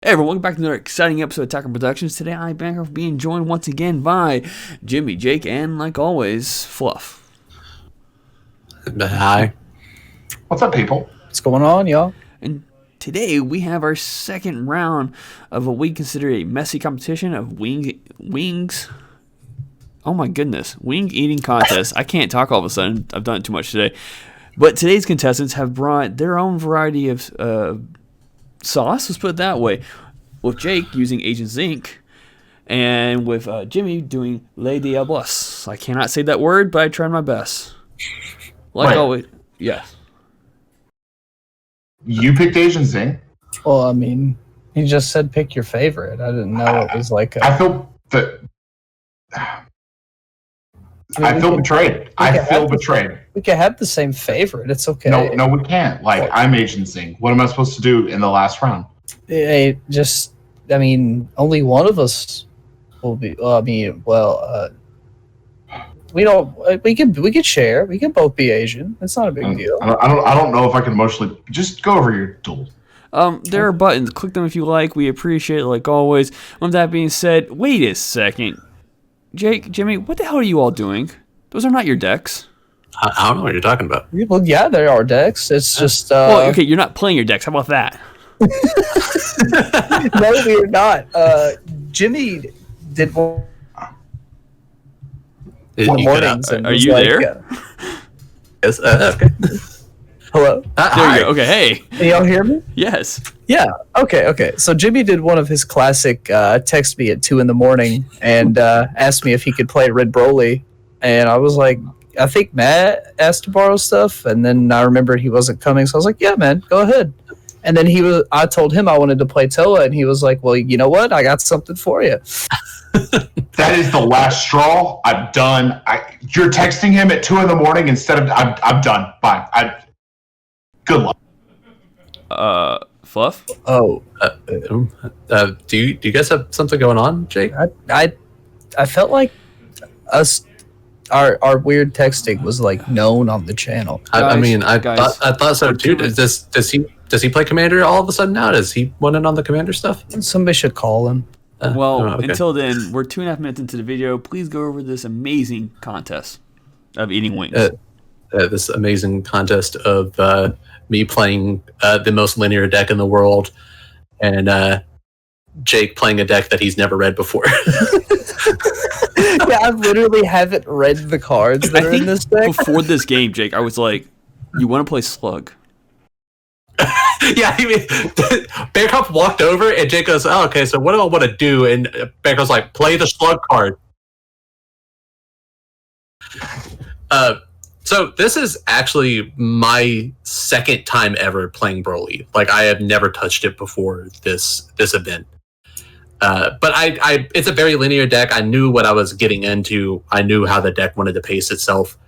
Hey everyone, welcome back to another exciting episode of Attacker Productions. Today I'm back being joined once again by Jimmy, Jake, and like always, Fluff. Hi. What's up, people? What's going on, y'all? And today we have our second round of what we consider a messy competition of wings. Oh my goodness, wing eating contest. I can't talk all of a sudden. I've done it too much today. But today's contestants have brought their own variety of sauce, let's put it that way, with Jake using Agent Zinc and with Jimmy doing Le Diablos. I cannot say that word, but I tried my best. Like always, yeah. You picked Asian Zing. Well, I mean, he just said pick your favorite. I didn't know it was like I feel that. I feel betrayed. I feel betrayed. We can have the same favorite. It's okay. No, we can't. Like, I'm Agent Zing. What am I supposed to do in the last round? I mean, only one of us will be. We don't. We could share. We can both be Asian. It's not a big deal. I don't know if I can emotionally. Just go over your duel. There are buttons. Click them if you like. We appreciate it, like always. With that being said, wait a second. Jake, Jimmy, what the hell are you all doing? Those are not your decks. I don't know what you're talking about. Well, yeah, there are decks. It's just. Well, okay, you're not playing your decks. How about that? No, we're not. Jimmy did one mornings. Are you there? Yes. Okay. Hello. There you go. Okay, hey. Can y'all hear me? Yes. Yeah. Okay. So Jimmy did one of his classic text me at 2 a.m. and asked me if he could play Red Broly, and I was like, I think Matt asked to borrow stuff, and then I remembered he wasn't coming, so I was like, yeah, man, go ahead. And then I told him I wanted to play Towa, and he was like, well, you know what? I got something for you. That is the last straw. I'm done. You're texting him at 2 a.m. instead of. I'm done. Bye. Good luck. Fluff? Oh. Do you guys have something going on, Jake? I felt like our weird texting was like known on the channel. I thought so too. Does he play Commander all of a sudden now? Does he want in on the Commander stuff? Somebody should call him. Okay. Until then, we're 2.5 minutes into the video. Please go over this amazing contest of eating wings. This amazing contest of me playing the most linear deck in the world, and Jake playing a deck that he's never read before. Yeah, I literally haven't read the cards that are in this deck. Before this game, Jake, I was like, you want to play Slug? Yeah, I mean, Bancroft walked over, and Jake goes, oh, okay, so what do I want to do? And Bancroft's like, play the Slug card. So this is actually my second time ever playing Broly. Like, I have never touched it before this event. But it's a very linear deck. I knew what I was getting into. I knew how the deck wanted to pace itself.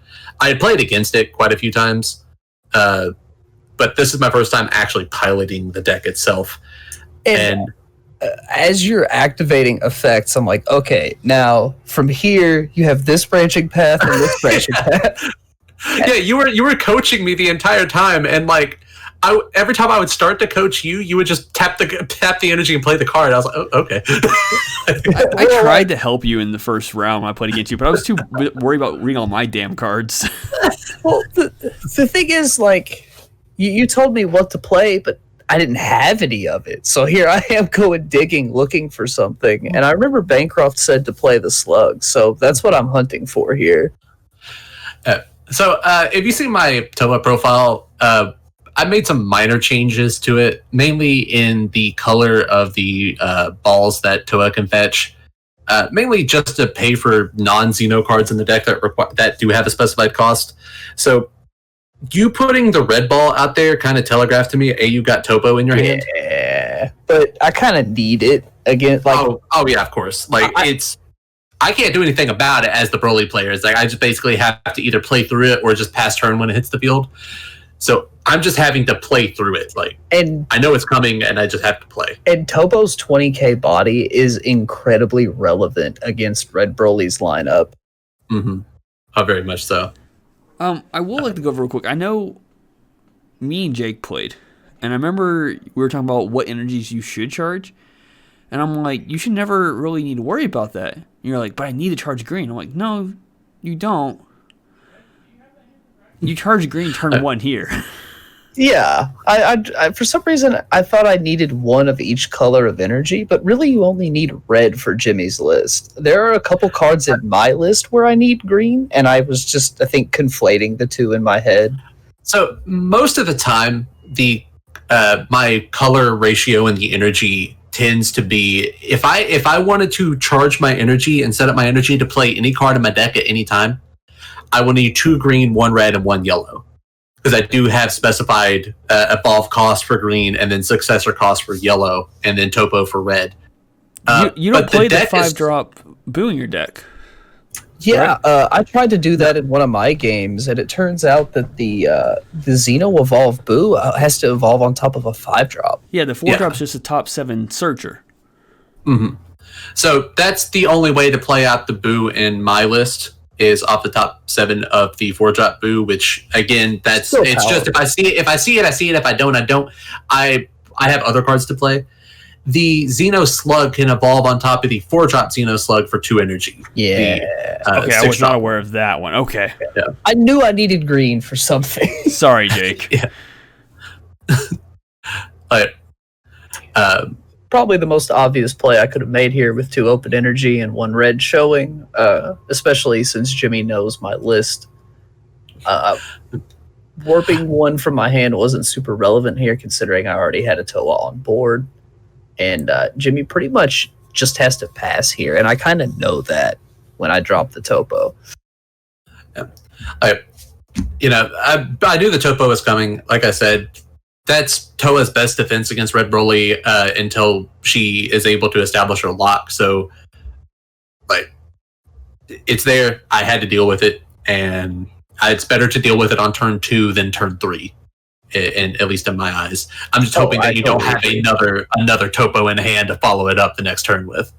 I had played against it quite a few times. But this is my first time actually piloting the deck itself. And as you're activating effects, I'm like, okay, now from here you have this branching path and this branching path. Yeah, you were coaching me the entire time, and like every time I would start to coach you, you would just tap the energy and play the card. I was like, oh, okay. I tried to help you in the first round when I played against you, but I was too worried about reading all my damn cards. Well, the thing is, like, you told me what to play, but I didn't have any of it. So here I am going digging, looking for something. And I remember Bancroft said to play the Slug, so that's what I'm hunting for here. So if you see my Towa profile, I made some minor changes to it, mainly in the color of the balls that Towa can fetch. Mainly just to pay for non-Xeno cards in the deck that do have a specified cost. So you putting the red ball out there kind of telegraphed to me, you got Toppo in your hand. Yeah, but I kind of need it again. Like, oh yeah, of course. Like I can't do anything about it as the Broly player. It's like I just basically have to either play through it or just pass turn when it hits the field. So I'm just having to play through it. Like, and I know it's coming, and I just have to play. And Toppo's 20k body is incredibly relevant against Red Broly's lineup. Mm-hmm. Oh, very much so. I would like to go over real quick. I know me and Jake played, And I remember we were talking about what energies you should charge. And I'm like, you should never really need to worry about that. And you're like, but I need to charge green. I'm like, no, you don't. You charge green turn 1 here. Yeah, I for some reason I thought I needed one of each color of energy, but really you only need red for Jimmy's list. There are a couple cards in my list where I need green, and I was just, I think, conflating the two in my head. So most of the time, the my color ratio in the energy tends to be, if I wanted to charge my energy and set up my energy to play any card in my deck at any time, I will need 2 green, 1 red, and 1 yellow. Because I do have specified evolve cost for green, and then successor cost for yellow, and then topo for red. You don't play the 5-drop Boo in your deck. Yeah, right? I tried to do that in one of my games, and it turns out that the Xeno Evolve Boo has to evolve on top of a 5-drop. Yeah, the 4-drop's just a top 7 searcher. Mm-hmm. So that's the only way to play out the Boo in my list, is off the top 7 of the 4-drop Boo, which again, it's just if I see it, I see it. If I don't, I don't. I have other cards to play. The Xeno Slug can evolve on top of the 4-drop Xeno Slug for 2 energy. Yeah. Okay, I was not aware of that one. Okay. Yeah. I knew I needed green for something. Sorry, Jake. Yeah. But probably the most obvious play I could have made here with 2 open energy and 1 red showing, especially since Jimmy knows my list. Warping 1 from my hand wasn't super relevant here, considering I already had a Towa on board. And Jimmy pretty much just has to pass here, and I kind of know that when I drop the Toppo. Yeah. I knew the Toppo was coming. Like I said, that's Towa's best defense against Red Broly until she is able to establish her lock. So, like, it's there. I had to deal with it, and it's better to deal with it on turn 2 than turn 3. And at least in my eyes, I'm just hoping that you don't have another Toppo in hand to follow it up the next turn with.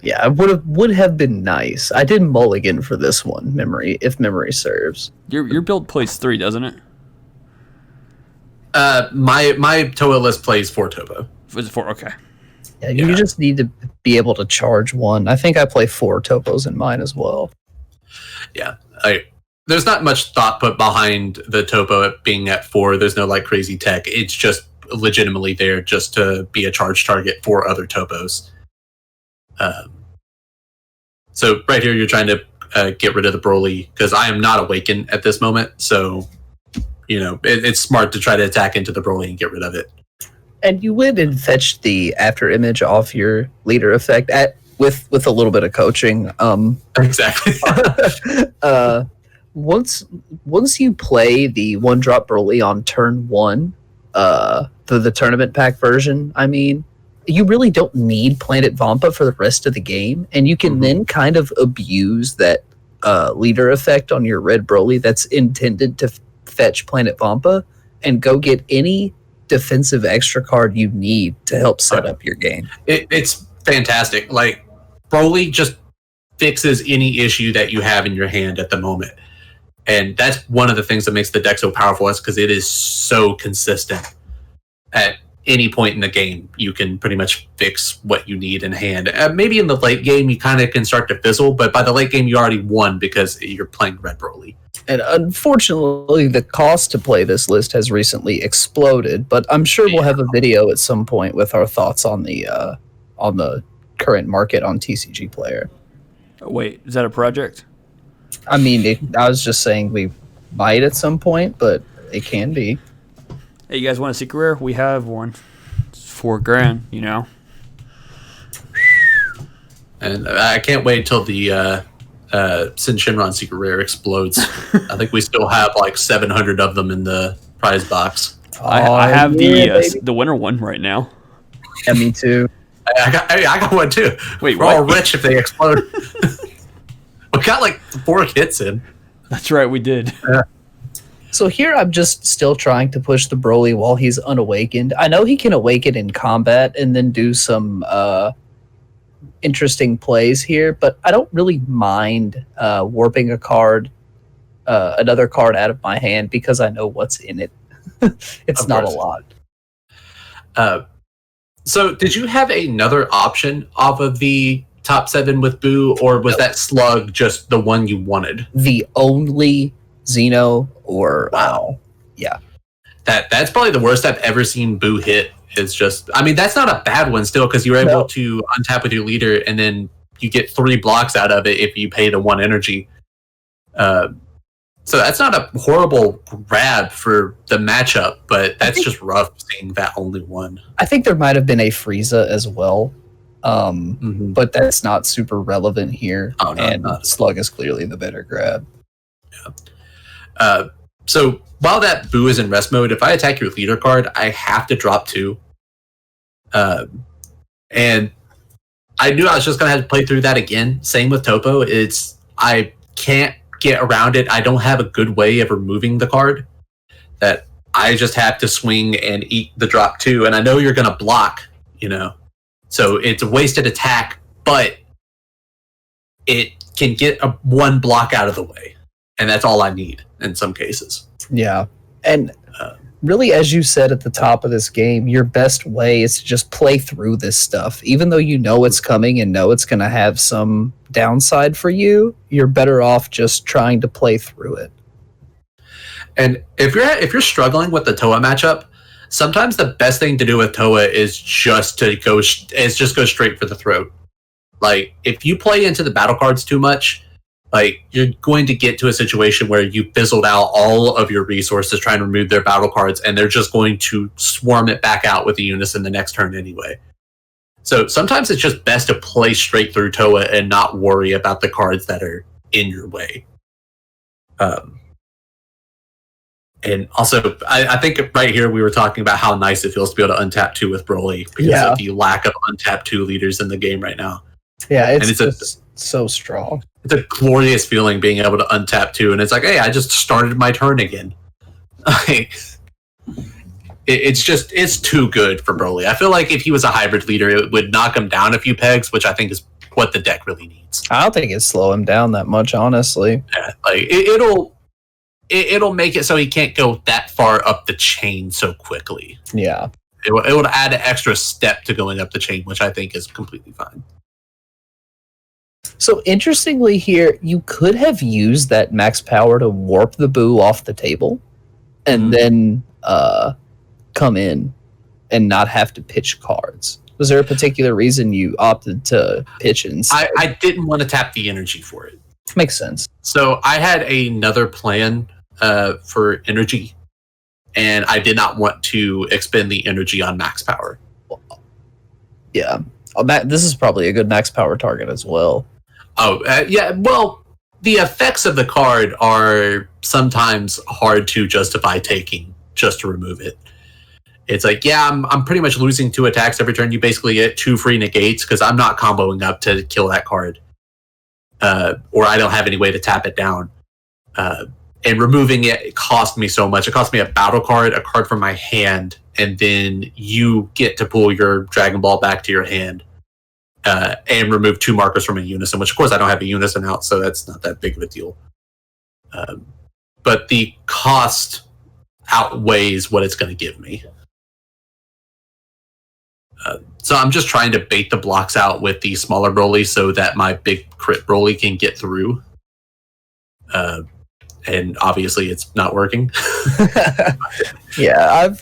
Yeah, it would have been nice. I did mulligan for this one, if memory serves. Your build plays 3, doesn't it? My Towa list plays 4 Toppo. Was it 4? Okay. Yeah, you just need to be able to charge 1. I think I play 4 Toppos in mine as well. Yeah, there's not much thought put behind the Toppo being at 4. There's no like crazy tech. It's just legitimately there just to be a charge target for other Toppos. So right here, you're trying to get rid of the Broly because I am not awakened at this moment. So, it's smart to try to attack into the Broly and get rid of it. And you went and fetched the after image off your leader effect with a little bit of coaching. Exactly. Once you play the 1-drop Broly on turn 1, the tournament pack version, I mean, you really don't need Planet Vampa for the rest of the game, and you can then kind of abuse that leader effect on your red Broly that's intended to fetch Planet Vampa and go get any defensive extra card you need to help set up your game. It's fantastic. Like, Broly just fixes any issue that you have in your hand at the moment. And that's one of the things that makes the deck so powerful, is because it is so consistent. At any point in the game, you can pretty much fix what you need in hand. Maybe in the late game, you kind of can start to fizzle, but by the late game, you already won because you're playing Red Broly. And unfortunately, the cost to play this list has recently exploded, but I'm sure we'll have a video at some point with our thoughts on the current market on TCG Player. Wait, is that a project? I mean, I was just saying we might at some point, but it can be. Hey, you guys want a secret rare? We have one. It's $4,000, And I can't wait till the Sin Shinron secret rare explodes. I think we still have like 700 of them in the prize box. I have the winter one right now. Yeah, me too. I got one too. Wait, we're all rich if they explode. We got like 4 hits in. That's right, we did. Yeah. So here I'm just still trying to push the Broly while he's unawakened. I know he can awaken in combat and then do some interesting plays here, but I don't really mind warping a card, another card out of my hand because I know what's in it. It's Of not course. a lot. So did you have another option off of the top 7 with Boo, or was that Slug just the one you wanted? The only Xeno or Wow. yeah. That's probably the worst I've ever seen Boo hit. Is just, I mean, that's not a bad one still, because you're able to untap with your leader, and then you get 3 blocks out of it if you pay the 1 energy. So that's not a horrible grab for the matchup, but that's just rough seeing that only one. I think there might have been a Frieza as well, but that's not super relevant here. Oh, no, and not. Slug is clearly the better grab. So while that Boo is in rest mode, if I attack your leader card, I have to drop 2. And I knew I was just going to have to play through that again. Same with Toppo. I can't get around it. I don't have a good way of removing the card. That I just have to swing and eat the drop 2. And I know you're going to block, So it's a wasted attack, but it can get 1 block out of the way. And that's all I need in some cases. Yeah. And really, as you said at the top of this game, your best way is to just play through this stuff. Even though you know it's coming and know it's going to have some downside for you, you're better off just trying to play through it. And if you're struggling with the Towa matchup, sometimes the best thing to do with Towa is just go straight for the throat. Like, if you play into the battle cards too much, like, you're going to get to a situation where you fizzled out all of your resources trying to remove their battle cards, and they're just going to swarm it back out with the Unison the next turn anyway. So sometimes it's just best to play straight through Towa and not worry about the cards that are in your way. And also, I think right here we were talking about how nice it feels to be able to untap 2 with Broly because of the lack of untap 2 leaders in the game right now. Yeah, it's just so strong. It's a glorious feeling being able to untap 2, and it's like, hey, I just started my turn again. It's too good for Broly. I feel like if he was a hybrid leader, it would knock him down a few pegs, which I think is what the deck really needs. I don't think it'd slow him down that much, honestly. Yeah, like it'll make it so he can't go that far up the chain so quickly. Yeah. It would add an extra step to going up the chain, which I think is completely fine. So interestingly here, you could have used that max power to warp the Boo off the table and then come in and not have to pitch cards. Was there a particular reason you opted to pitch it instead? I didn't want to tap the energy for it. Makes sense. So I had another plan for energy, and I did not want to expend the energy on max power. Yeah. This is probably a good max power target as well. Oh, yeah. Well, the effects of the card are sometimes hard to justify taking just to remove it. It's like, yeah, I'm pretty much losing 2 attacks every turn. You basically get 2 free negates because I'm not comboing up to kill that card. Or I don't have any way to tap it down. And removing it cost me so much. It cost me a battle card, a card from my hand, and then you get to pull your Dragon Ball back to your hand. And remove 2 markers from a Unison, which of course I don't have a Unison out, so that's not that big of a deal. But the cost outweighs what it's going to give me. So I'm just trying to bait the blocks out with the smaller Broly so that my big crit Broly can get through. And obviously it's not working. Yeah, I've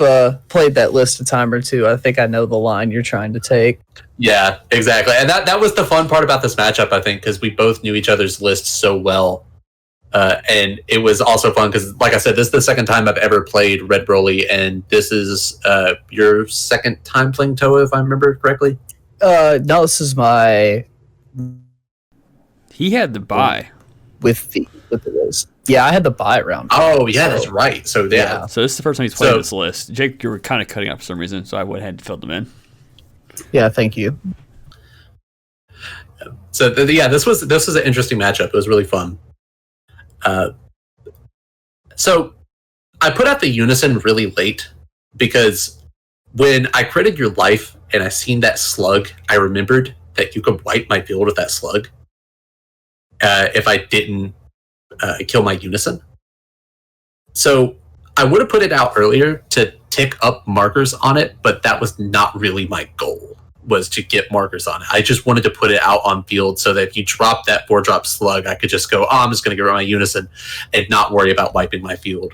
played that list a time or two. I think I know the line you're trying to take. Yeah, exactly. And that was the fun part about this matchup, I think, because we both knew each other's lists so well. And it was also fun because, like I said, this is the second time I've ever played Red Broly, and this is your second time playing Towa, if I remember correctly. No, this is my... He had the buy. With the list. Yeah, I had the buy round. Oh, yeah, that's right. So, yeah. So this is the first time he's played this list. Jake, you were kind of cutting up for some reason, so I went ahead and filled them in. Yeah, thank you. So, this was an interesting matchup. It was really fun. So I put out the Unison really late because when I critted your life and I seen that slug, I remembered that you could wipe my field with that slug if I didn't kill my Unison. So I would have put it out earlier to tick up markers on it, but that was not really my goal, was to get markers on it. I just wanted to put it out on field so that if you drop that 4-drop slug, I could just go, I'm just going to get rid of my Unison and not worry about wiping my field.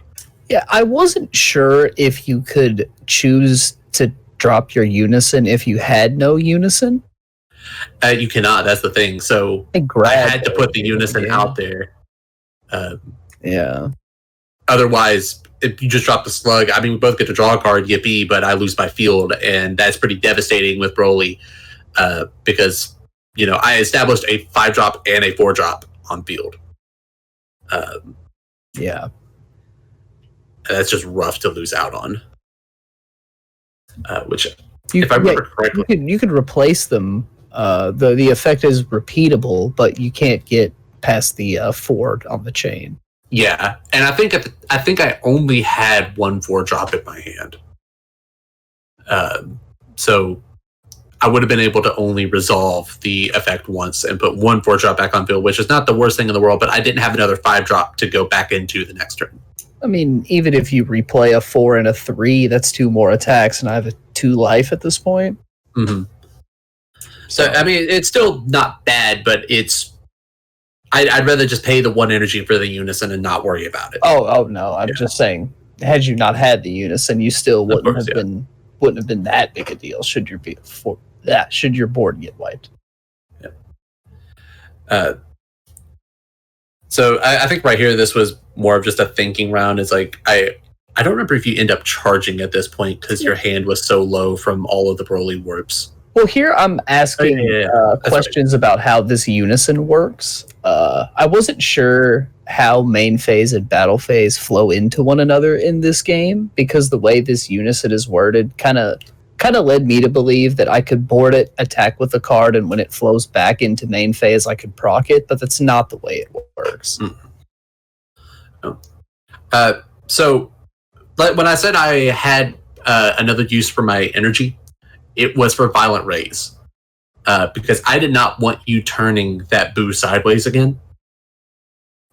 Yeah, I wasn't sure if you could choose to drop your Unison if you had no Unison. You cannot, that's the thing. So I had to put the Unison out there. Yeah. Otherwise, if you just drop the slug, I mean, we both get to draw a card, yippee, but I lose my field, and that's pretty devastating with Broly, because, you know, I established a 5-drop and a 4-drop on field. Yeah. That's just rough to lose out on. Which, if I remember correctly... You could replace them. The effect is repeatable, but you can't get past the 4 on the chain. Yeah, and I think I only had 1 4-drop in my hand. So I would have been able to only resolve the effect once and put 1 4-drop back on field, which is not the worst thing in the world, but I didn't have another 5-drop to go back into the next turn. I mean, even if you replay a 4 and a 3, that's 2 more attacks, and I have a 2 life at this point. Mm-hmm. So, I mean, it's still not bad, but it's... I'd rather just pay the 1 energy for the Unison and not worry about it. Oh no! I'm just saying, had you not had the Unison, you still wouldn't have been that big a deal. Should your board get wiped? Yeah. So I think right here, this was more of just a thinking round. It's like I don't remember if you end up charging at this point because your hand was so low from all of the Broly warps. Well, here I'm asking questions about how this Unison works. I wasn't sure how main phase and battle phase flow into one another in this game, because the way this Unison is worded kind of led me to believe that I could board it, attack with the card, and when it flows back into main phase, I could proc it, but that's not the way it works. So, when I said I had another use for my energy, it was for Violent Rays. Because I did not want you turning that Boo sideways again.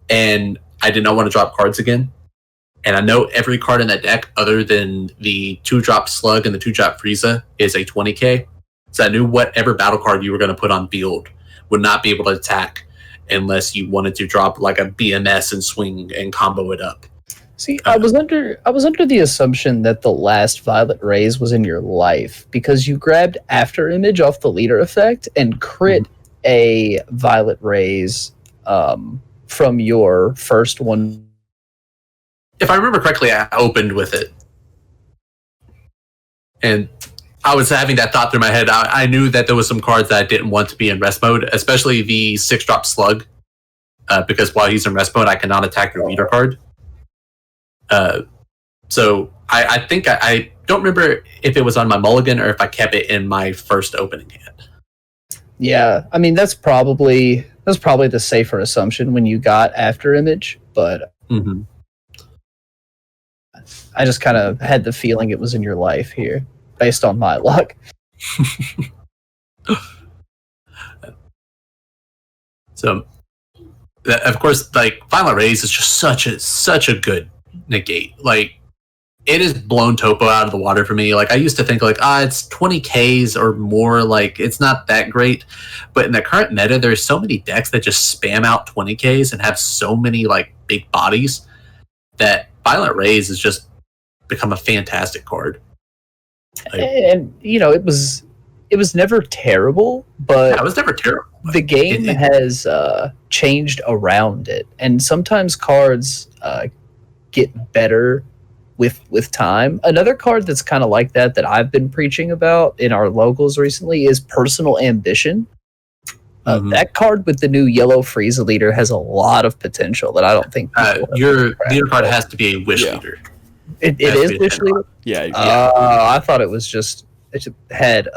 And I did not want to drop cards again. And I know every card in that deck, other than the 2-drop Slug and the 2-drop Frieza, is a 20k. So I knew whatever battle card you were going to put on field would not be able to attack unless you wanted to drop like a BMS and swing and combo it up. See, I was under the assumption that the last Violet Rays was in your life, because you grabbed After Image off the leader effect and crit a Violet Rays from your first one. If I remember correctly, I opened with it. And I was having that thought through my head. I knew that there was some cards that I didn't want to be in rest mode, especially the 6-drop Slug, because while he's in rest mode, I cannot attack your leader card. So I think I don't remember if it was on my mulligan or if I kept it in my first opening hand. Yeah, I mean that's probably the safer assumption when you got After Image, but I just kind of had the feeling it was in your life here, based on my luck. So, of course, like Violent Rays is just such a good negate. Like, it has blown Toppo out of the water for me. Like, I used to think like, it's 20Ks or more, like it's not that great. But in the current meta, there's so many decks that just spam out 20Ks and have so many like big bodies that Violent Rays has just become a fantastic card. Like, and you know, it was never terrible, but yeah, it was never terrible. The game has changed around it, and sometimes cards get better with time. Another card that's kind of like that I've been preaching about in our locals recently is Personal Ambition. That card with the new yellow Frieza leader has a lot of potential that I don't think your leader card has to be a wish leader. It is wish leader? Yeah. I thought it was just had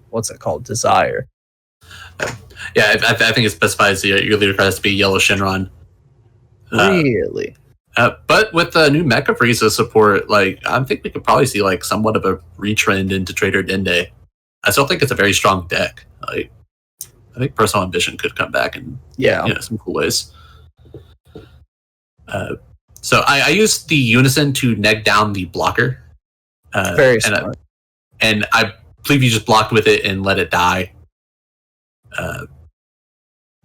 what's it called? Desire. Yeah, I think it specifies your leader card has to be yellow Shenron. Really? But with the new Mecha Frieza support, like I think we could probably see like somewhat of a retrend into Trader Dende. I still think it's a very strong deck. Like, I think Personal Ambition could come back in some cool ways. So I used the Unison to neg down the blocker. Very smart. And I believe you just blocked with it and let it die.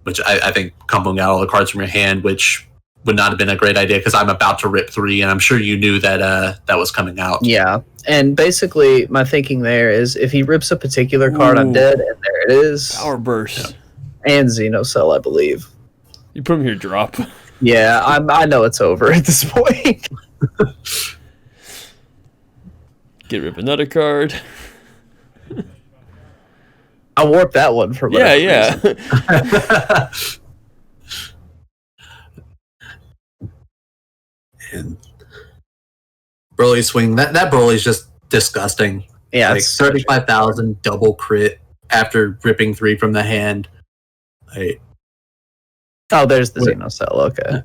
Which I think comboing out all the cards from your hand, which would not have been a great idea because I'm about to rip 3, and I'm sure you knew that that was coming out. Yeah, and basically my thinking there is if he rips a particular card, I'm dead, and there it is. Power burst. And Xeno Cell, I believe. You put him here, drop. Yeah, I know it's over at this point. Get rid of another card. I warped that one for whatever reason. And Broly swing, that Broly is just disgusting. Yeah, like it's 35,000 double crit after ripping 3 from the hand. Oh, there's the Xeno Cell. Okay.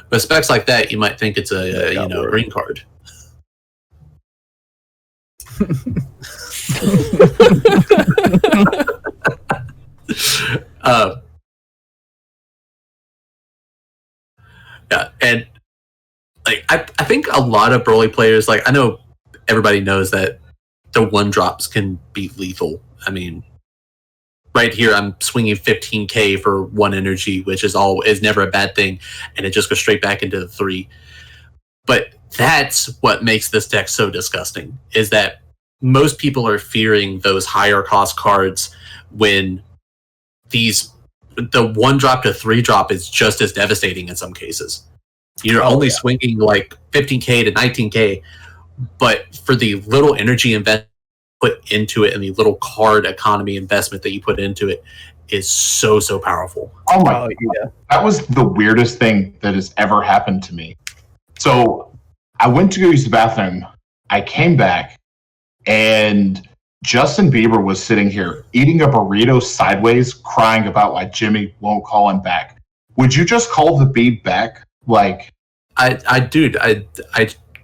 But specs like that, you might think it's a green card. Yeah, and like I think a lot of Broly players, like I know everybody knows that the 1-drops can be lethal. I mean, right here I'm swinging 15k for 1 energy, which is never a bad thing, and it just goes straight back into the 3. But that's what makes this deck so disgusting, is that most people are fearing those higher cost cards when the 1-drop to 3-drop is just as devastating in some cases. You're only swinging like 15k to 19k, but for the little energy investment put into it and the little card economy investment that you put into it is so powerful. Oh my God. Yeah. That was the weirdest thing that has ever happened to me. So I went to go use the bathroom. I came back, and Justin Bieber was sitting here eating a burrito sideways, crying about why Jimmy won't call him back. Would you just call the Beeb back? Like, I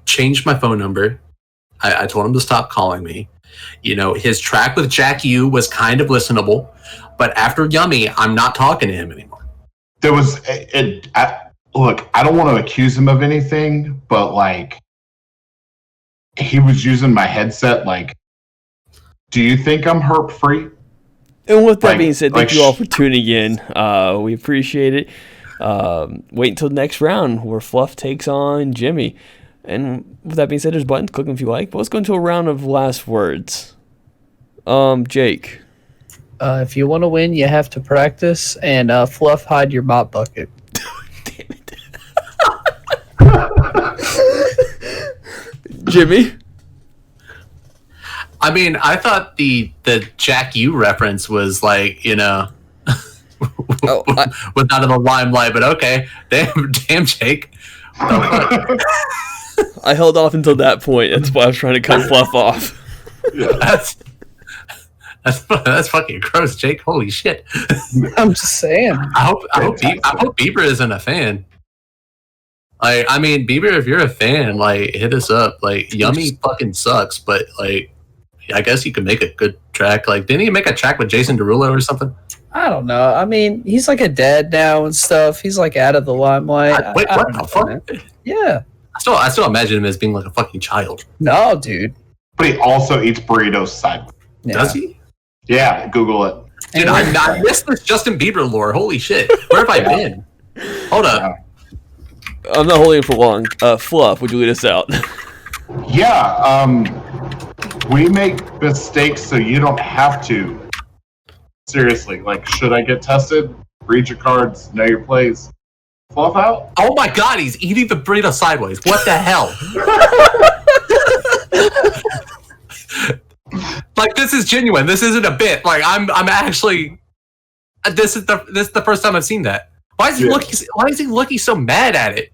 changed my phone number. I told him to stop calling me. You know, his track with Jack U was kind of listenable, but after Yummy, I'm not talking to him anymore. There was look, I don't want to accuse him of anything, but like, he was using my headset. Like, do you think I'm herp free? And with that being said, thank you all for tuning in. We appreciate it. Wait until the next round where Fluff takes on Jimmy. And with that being said, there's buttons. Click them if you like. But let's go into a round of last words. Jake. If you want to win, you have to practice. And Fluff, hide your mop bucket. Damn it. Jimmy. I mean, I thought the Jack U reference was like, you know, was not in the limelight, but okay. Damn, Jake. I held off until that point. That's why I was trying to cut Fluff off. Yeah, that's fucking gross, Jake. Holy shit. I'm just saying. I hope Bieber isn't a fan. Like, I mean, Bieber, if you're a fan, like, hit us up. Like, Yummy fucking sucks, but like, I guess you could make a good track. Like, didn't he make a track with Jason Derulo or something? I don't know. I mean, he's like a dad now and stuff. He's like out of the limelight. Wait, what the fuck? Yeah. I still imagine him as being like a fucking child. No, dude. But he also eats burritos sideways. Yeah. Does he? Yeah, Google it. Dude, I missed this Justin Bieber lore. Holy shit. Where have I been? Hold up. I'm not holding it for long. Fluff, would you lead us out? Yeah, we make mistakes so you don't have to. Seriously, like, should I get tested? Read your cards, know your plays. Fluff out? Oh my god, he's eating the burrito sideways. What the hell? Like, this is genuine. This isn't a bit. Like, I'm actually. This is the first time I've seen that. Why is he looking so mad at it?